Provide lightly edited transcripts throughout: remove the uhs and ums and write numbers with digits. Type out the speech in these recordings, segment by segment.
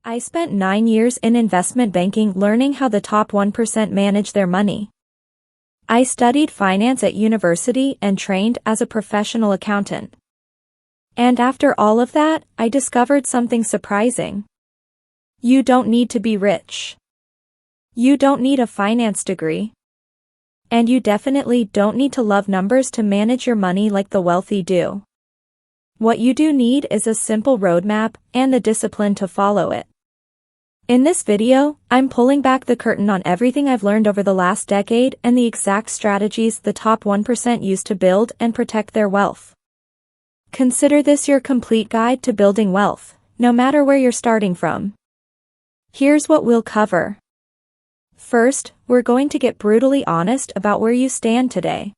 I spent 9 years in investment banking learning how the top 1% manage their money. I studied finance at university and trained as a professional accountant. And after all of that, I discovered something surprising. You don't need to be rich. You don't need a finance degree. And you definitely don't need to love numbers to manage your money like the wealthy do. What you do need is a simple roadmap and the discipline to follow it. In this video, I'm pulling back the curtain on everything I've learned over the last decade and the exact strategies the top 1% use to build and protect their wealth. Consider this your complete guide to building wealth, no matter where you're starting from. Here's what we'll cover. First, we're going to get brutally honest about where you stand today.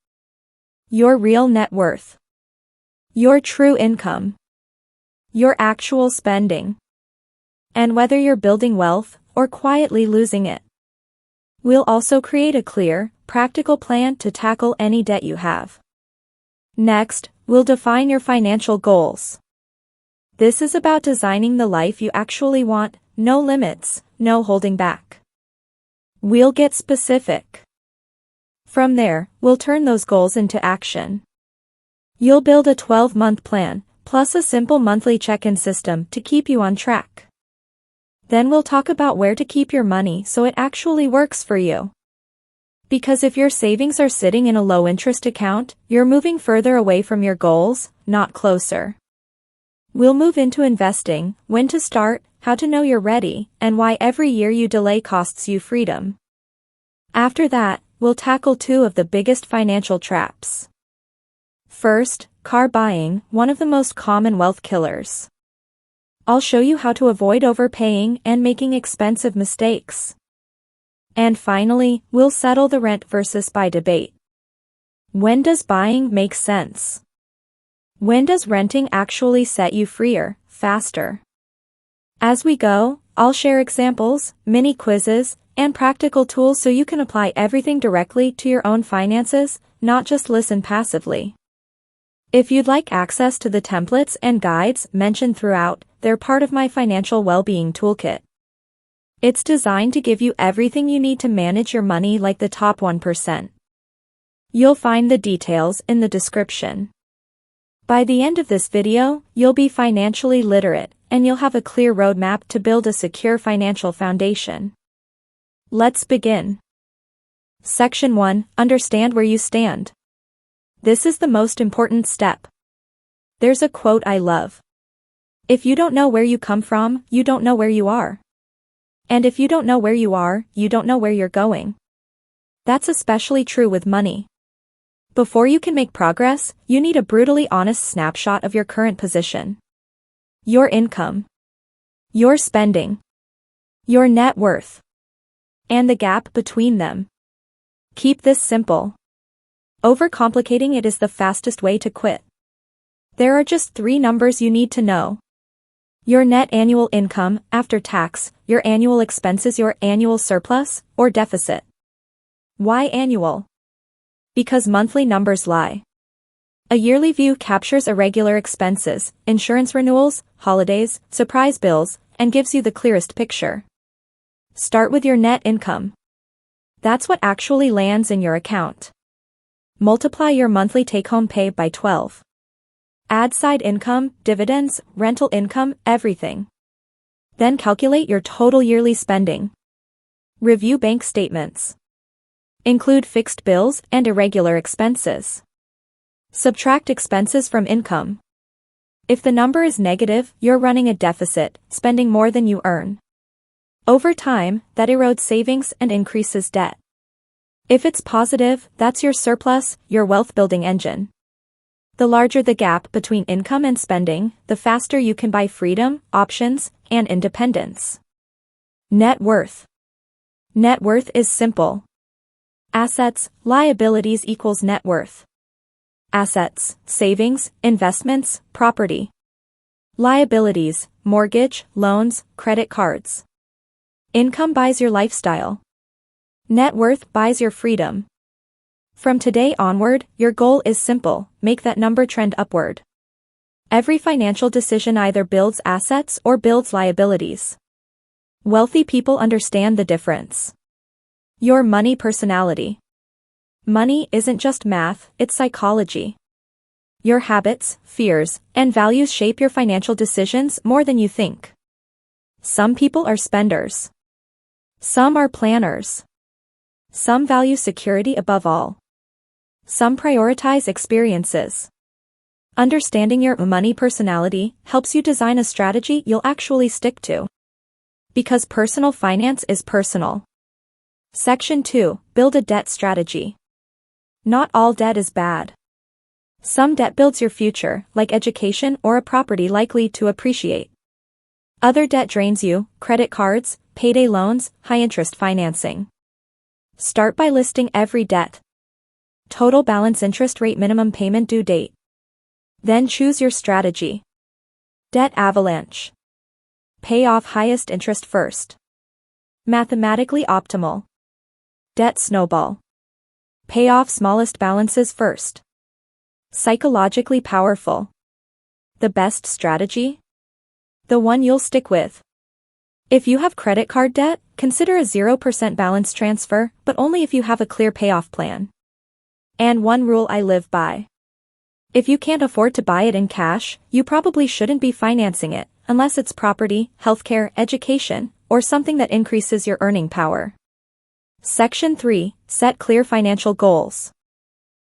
Your real net worth. Your true income. Your actual spending. And whether you're building wealth or quietly losing it. We'll also create a clear, practical plan to tackle any debt you have. Next, we'll define your financial goals. This is about designing the life you actually want, no limits, no holding back. We'll get specific. From there, we'll turn those goals into action. You'll build a 12-month plan, plus a simple monthly check-in system to keep you on track. Then we'll talk about where to keep your money so it actually works for you. Because if your savings are sitting in a low-interest account, you're moving further away from your goals, not closer. We'll move into investing, when to start, how to know you're ready, and why every year you delay costs you freedom. After that, we'll tackle two of the biggest financial traps. First, car buying, one of the most common wealth killers. I'll show you how to avoid overpaying and making expensive mistakes. And finally, we'll settle the rent versus buy debate. When does buying make sense? When does renting actually set you freer, faster? As we go, I'll share examples, mini quizzes, and practical tools so you can apply everything directly to your own finances, not just listen passively. If you'd like access to the templates and guides mentioned throughout, they're part of my financial well-being toolkit. It's designed to give you everything you need to manage your money like the top 1%. You'll find the details in the description. By the end of this video, you'll be financially literate, and you'll have a clear roadmap to build a secure financial foundation. Let's begin. Section 1. Understand where you stand. This is the most important step. There's a quote I love. If you don't know where you come from, you don't know where you are. And if you don't know where you are, you don't know where you're going. That's especially true with money. Before you can make progress, you need a brutally honest snapshot of your current position. Your income. Your spending. Your net worth. And the gap between them. Keep this simple. Overcomplicating it is the fastest way to quit. There are just 3 numbers you need to know. Your net annual income, after tax, your annual expenses, your annual surplus, or deficit. Why annual? Because monthly numbers lie. A yearly view captures irregular expenses, insurance renewals, holidays, surprise bills, and gives you the clearest picture. Start with your net income. That's what actually lands in your account. Multiply your monthly take-home pay by 12. Add side income, dividends, rental income, everything. Then calculate your total yearly spending. Review bank statements. Include fixed bills and irregular expenses. Subtract expenses from income. If the number is negative, you're running a deficit, spending more than you earn. Over time, that erodes savings and increases debt. If it's positive, that's your surplus, your wealth-building engine. The larger the gap between income and spending, the faster you can buy freedom, options, and independence. Net worth. Net worth is simple. Assets, liabilities equals net worth. Assets, savings, investments, property. Liabilities, mortgage, loans, credit cards. Income buys your lifestyle. Net worth buys your freedom. From today onward, your goal is simple: make that number trend upward. Every financial decision either builds assets or builds liabilities. Wealthy people understand the difference. Your money personality. Money isn't just math, it's psychology. Your habits, fears, and values shape your financial decisions more than you think. Some people are spenders. Some are planners. Some value security above all. Some prioritize experiences. Understanding your money personality helps you design a strategy you'll actually stick to. Because personal finance is personal. Section 2. Build a debt strategy. Not all debt is bad. Some debt builds your future, like education or a property likely to appreciate. Other debt drains you, credit cards, payday loans, high-interest financing. Start by listing every debt. Total balance, interest rate, minimum payment due date. Then choose your strategy. Debt avalanche. Pay off highest interest first. Mathematically optimal. Debt snowball. Pay off smallest balances first. Psychologically powerful. The best strategy? The one you'll stick with. If you have credit card debt, consider a 0% balance transfer, but only if you have a clear payoff plan. And one rule I live by. If you can't afford to buy it in cash, you probably shouldn't be financing it, unless it's property, healthcare, education, or something that increases your earning power. Section 3. Set clear financial goals.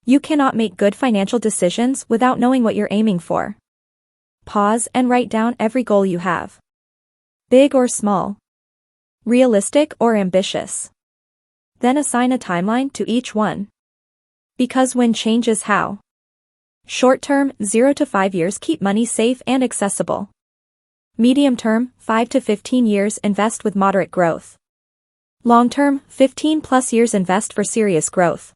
You cannot make good financial decisions without knowing what you're aiming for. Pause and write down every goal you have. Big or small. Realistic or ambitious. Then assign a timeline to each one. Because when change is how. Short-term, 0 to 5 years, keep money safe and accessible. Medium-term, 5 to 15 years, invest with moderate growth. Long-term, 15+ years, invest for serious growth.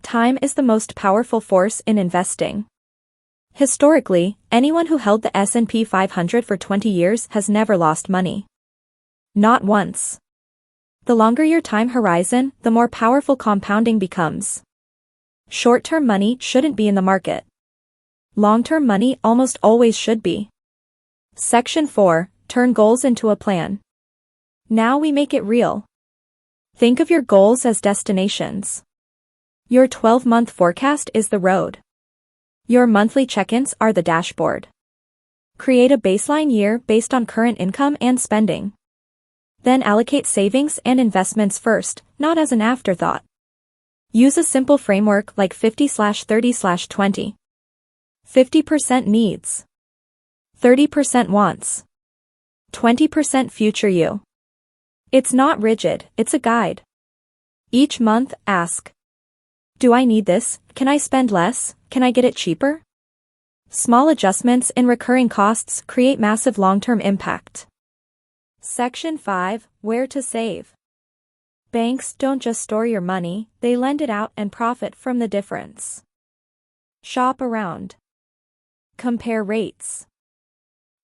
Time is the most powerful force in investing. Historically, anyone who held the S&P 500 for 20 years has never lost money. Not once. The longer your time horizon, the more powerful compounding becomes. Short-term money shouldn't be in the market. Long-term money almost always should be. Section 4. Turn goals into a plan. Now we make it real. Think of your goals as destinations. Your 12-month forecast is the road. Your monthly check-ins are the dashboard. Create a baseline year based on current income and spending. Then allocate savings and investments first, not as an afterthought. Use a simple framework like 50/30/20. 50% needs. 30% wants. 20% future you. It's not rigid, it's a guide. Each month, ask. Do I need this? Can I spend less? Can I get it cheaper? Small adjustments in recurring costs create massive long-term impact. Section 5. Where to save. Banks don't just store your money, they lend it out and profit from the difference. Shop around. Compare rates.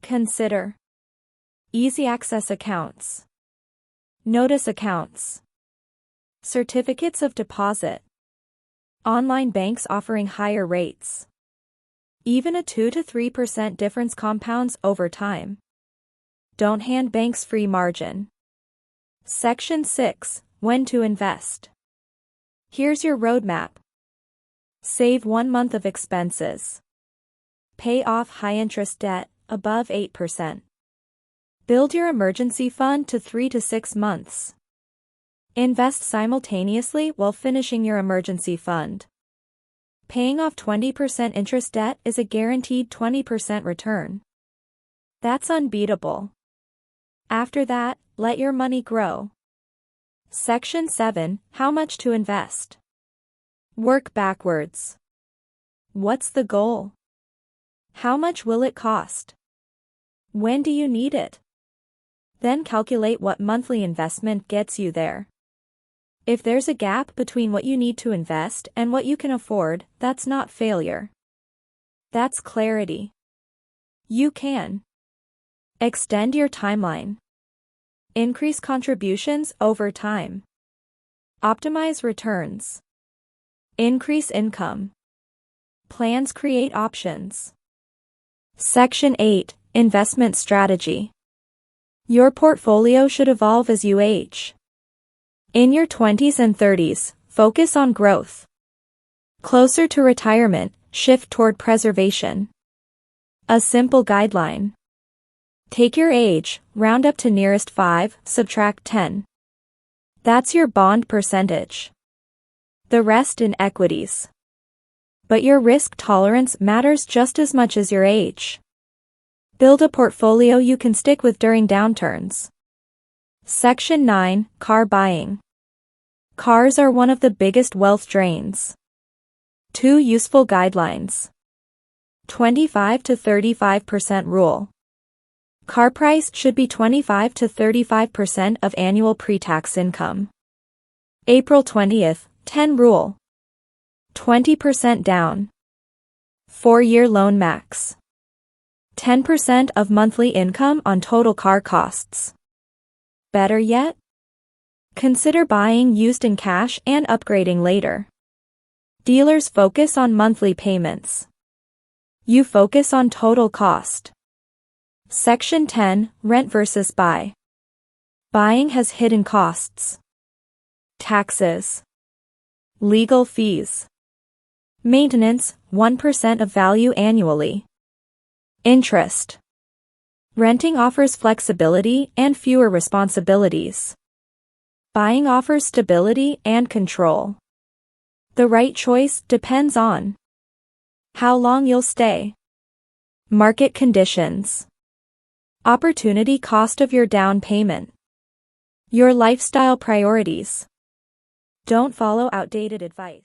Consider. Easy access accounts. Notice accounts. Certificates of deposit. Online banks offering higher rates. Even a 2 to 3% difference compounds over time. Don't hand banks free margin. Section 6. When to invest. Here's your roadmap. Save 1 month of expenses. Pay off high-interest debt, above 8%. Build your emergency fund to 3 to 6 months. Invest simultaneously while finishing your emergency fund. Paying off 20% interest debt is a guaranteed 20% return. That's unbeatable. After that, let your money grow. Section 7. How much to invest. Work backwards. What's the goal? How much will it cost? When do you need it? Then calculate what monthly investment gets you there. If there's a gap between what you need to invest and what you can afford, that's not failure. That's clarity. You can extend your timeline. Increase contributions over time. Optimize returns. Increase income. Plans create options. Section 8. Investment strategy. Your portfolio should evolve as you age. In your 20s and 30s, focus on growth. Closer to retirement, shift toward preservation. A simple guideline. Take your age, round up to nearest 5, subtract 10. That's your bond percentage. The rest in equities. But your risk tolerance matters just as much as your age. Build a portfolio you can stick with during downturns. Section 9, Car Buying. Cars are one of the biggest wealth drains. 2 useful guidelines. 25 to 35% rule. Car price should be 25 to 35% of annual pre-tax income. April 20th, 10 rule. 20% down. 4-year loan max. 10% of monthly income on total car costs. Better yet? Consider buying used in cash and upgrading later. Dealers focus on monthly payments. You focus on total cost. Section 10, Rent versus Buy. Buying has hidden costs. Taxes. Legal fees. Maintenance, 1% of value annually. Interest. Renting offers flexibility and fewer responsibilities. Buying offers stability and control. The right choice depends on how long you'll stay. Market conditions. Opportunity cost of your down payment. Your lifestyle priorities. Don't follow outdated advice.